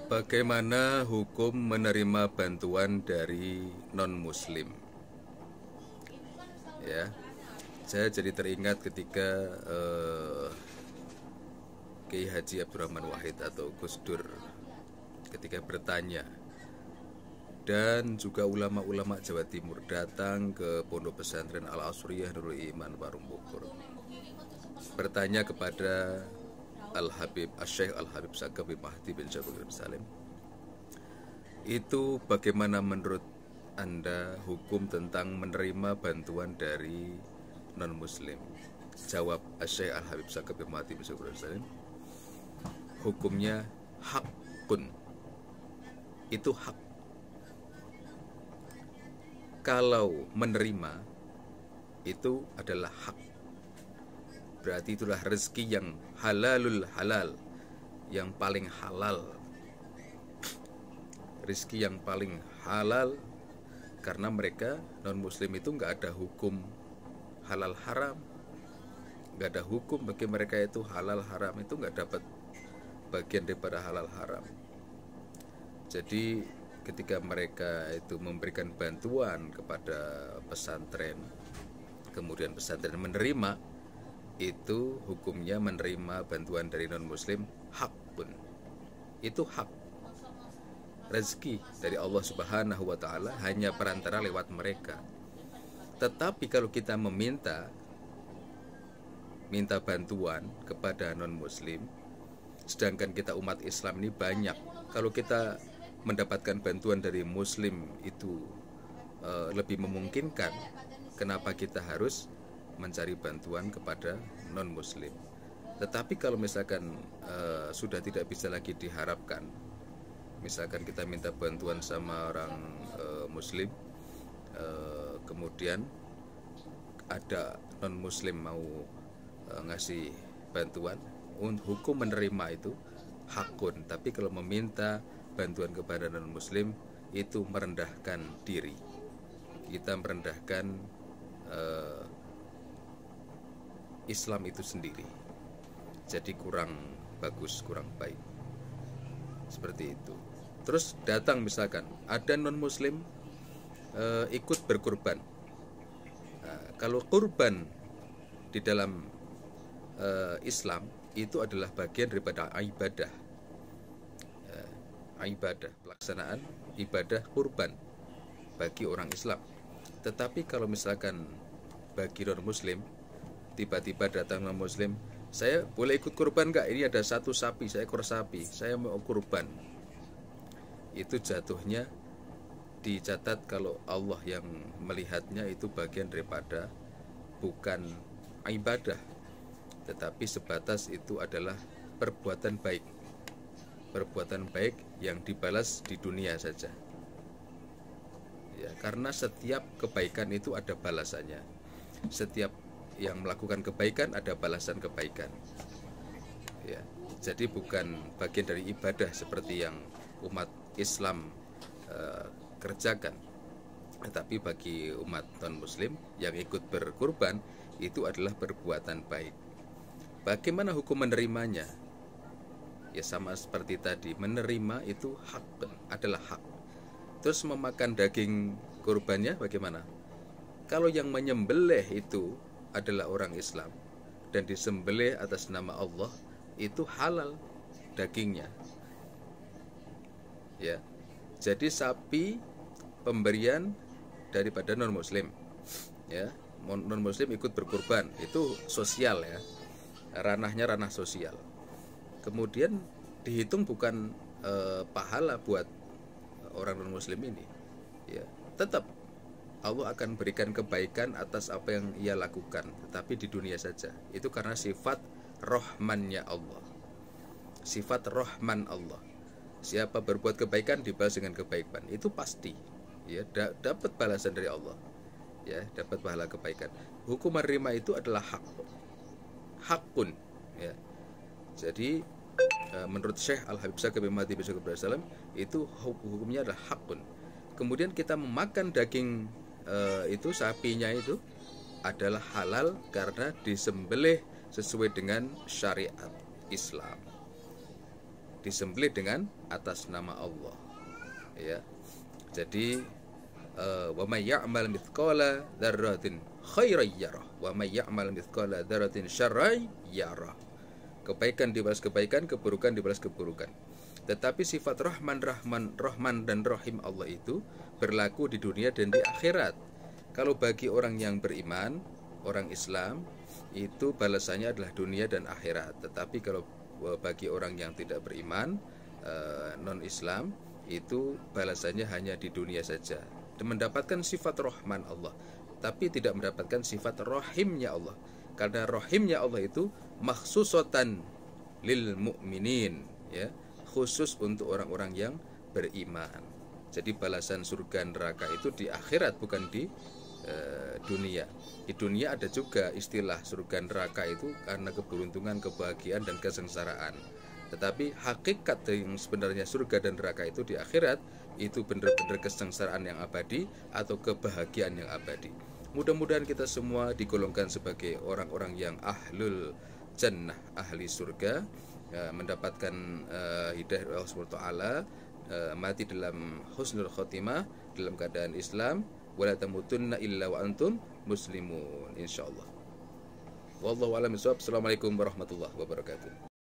Bagaimana hukum menerima bantuan dari non-muslim? Ya, saya jadi teringat ketika Kiai Haji Abdurrahman Wahid atau Gus Dur ketika bertanya, dan juga ulama-ulama Jawa Timur datang ke Pondok Pesantren Al Asriyah Nurul Iman Parung Bogor, bertanya kepada Al-Habib Asy-Syaikh Al-Habib Sakab bin Mahdi bin Jabir Salim, itu bagaimana menurut Anda hukum tentang menerima bantuan dari non-muslim? Jawab Asy-Syaikh Al-Habib Sakab bin Mahdi bin Jabir Salim, hukumnya hakun. Itu hak. Kalau menerima itu adalah hak, berarti itulah rezeki yang halalul halal, yang paling halal, rezeki yang paling halal, karena mereka non-muslim itu nggak ada hukum halal haram, nggak ada hukum bagi mereka itu halal haram, itu nggak dapat bagian daripada halal haram. Jadi ketika mereka itu memberikan bantuan kepada pesantren, kemudian pesantren menerima, itu hukumnya menerima bantuan dari non-muslim hak pun. Itu hak. Rezeki dari Allah Subhanahu wa Ta'ala, hanya perantara lewat mereka. Tetapi kalau kita minta bantuan kepada non-muslim, sedangkan kita umat Islam ini banyak, kalau kita mendapatkan bantuan dari muslim itu lebih memungkinkan, kenapa kita harus mencari bantuan kepada non-muslim? Tetapi kalau misalkan sudah tidak bisa lagi diharapkan, misalkan kita minta bantuan sama orang muslim, kemudian ada non-muslim mau ngasih bantuan, hukum menerima itu hakun. Tapi kalau meminta bantuan kepada non-muslim itu merendahkan diri, kita merendahkan Islam itu sendiri, jadi kurang bagus, kurang baik, seperti itu. Terus datang misalkan ada non-muslim ikut berkurban. Kalau kurban di dalam Islam itu adalah bagian daripada ibadah, pelaksanaan ibadah kurban bagi orang Islam. Tetapi kalau misalkan bagi non-muslim, tiba-tiba datang non-muslim, saya boleh ikut kurban nggak? Ini ada satu sapi, saya ekor sapi, saya mau kurban. Itu jatuhnya dicatat kalau Allah yang melihatnya itu bagian daripada bukan ibadah, tetapi sebatas itu adalah perbuatan baik. Perbuatan baik yang dibalas di dunia saja. Ya, karena setiap kebaikan itu ada balasannya. Setiap yang melakukan kebaikan ada balasan kebaikan. Ya, jadi bukan bagian dari ibadah seperti yang umat Islam kerjakan. Tetapi bagi umat non-muslim yang ikut berkurban itu adalah perbuatan baik. Bagaimana hukum menerimanya? Ya sama seperti tadi, menerima itu hak, adalah hak. Terus memakan daging kurbannya bagaimana? Kalau yang menyembelih itu adalah orang Islam dan disembelih atas nama Allah, itu halal dagingnya. Ya. Jadi sapi pemberian daripada non-muslim. Ya, non-muslim ikut berkurban, itu sosial ya. Ranahnya ranah sosial. Kemudian dihitung bukan pahala buat orang non-muslim ini, ya, tetap Allah akan berikan kebaikan atas apa yang ia lakukan, tetapi di dunia saja. Itu karena sifat Rahmannya Allah, sifat Rahman Allah. Siapa berbuat kebaikan dibalas dengan kebaikan, itu pasti, ya, dapat balasan dari Allah, ya, dapat pahala kebaikan. Hukum menerima itu adalah hakun, ya. Jadi menurut Syekh Al-Habib Sakab bin Mahdi bin Jabir Salim, itu hukumnya adalah hakun. Kemudian kita memakan daging itu sapinya itu adalah halal karena disembelih sesuai dengan syariat Islam. disembelih dengan atas nama Allah. Ya. Jadi wa may ya'mal mithqala dzarratin khairan yarah wa may ya'mal mithqala dzarratin syarran yarah. Kebaikan dibalas kebaikan, keburukan dibalas keburukan. Tetapi sifat Rahman dan Rahim Allah itu berlaku di dunia dan di akhirat. Kalau bagi orang yang beriman, orang Islam, itu balasannya adalah dunia dan akhirat. Tetapi kalau bagi orang yang tidak beriman, non-Islam, itu balasannya hanya di dunia saja. Dan mendapatkan sifat Rahman Allah, tapi tidak mendapatkan sifat Rahimnya Allah. Karena Rahimnya Allah itu makhsusatan lil mu'minin, ya, khusus untuk orang-orang yang beriman. Jadi balasan surga neraka itu di akhirat, bukan di dunia. Di dunia ada juga istilah surga neraka itu karena keberuntungan, kebahagiaan, dan kesengsaraan. Tetapi hakikat yang sebenarnya surga dan neraka itu di akhirat itu benar-benar kesengsaraan yang abadi atau kebahagiaan yang abadi. Mudah-mudahan kita semua digolongkan sebagai orang-orang yang ahlul jannah, ahli surga, mendapatkan hidayah Allah SWT, mati dalam husnul khotimah, dalam keadaan Islam, wala tamutunna illa wa antum muslimun, insyaallah. Wallahu a'lam bishawab. Assalamualaikum warahmatullahi wabarakatuh.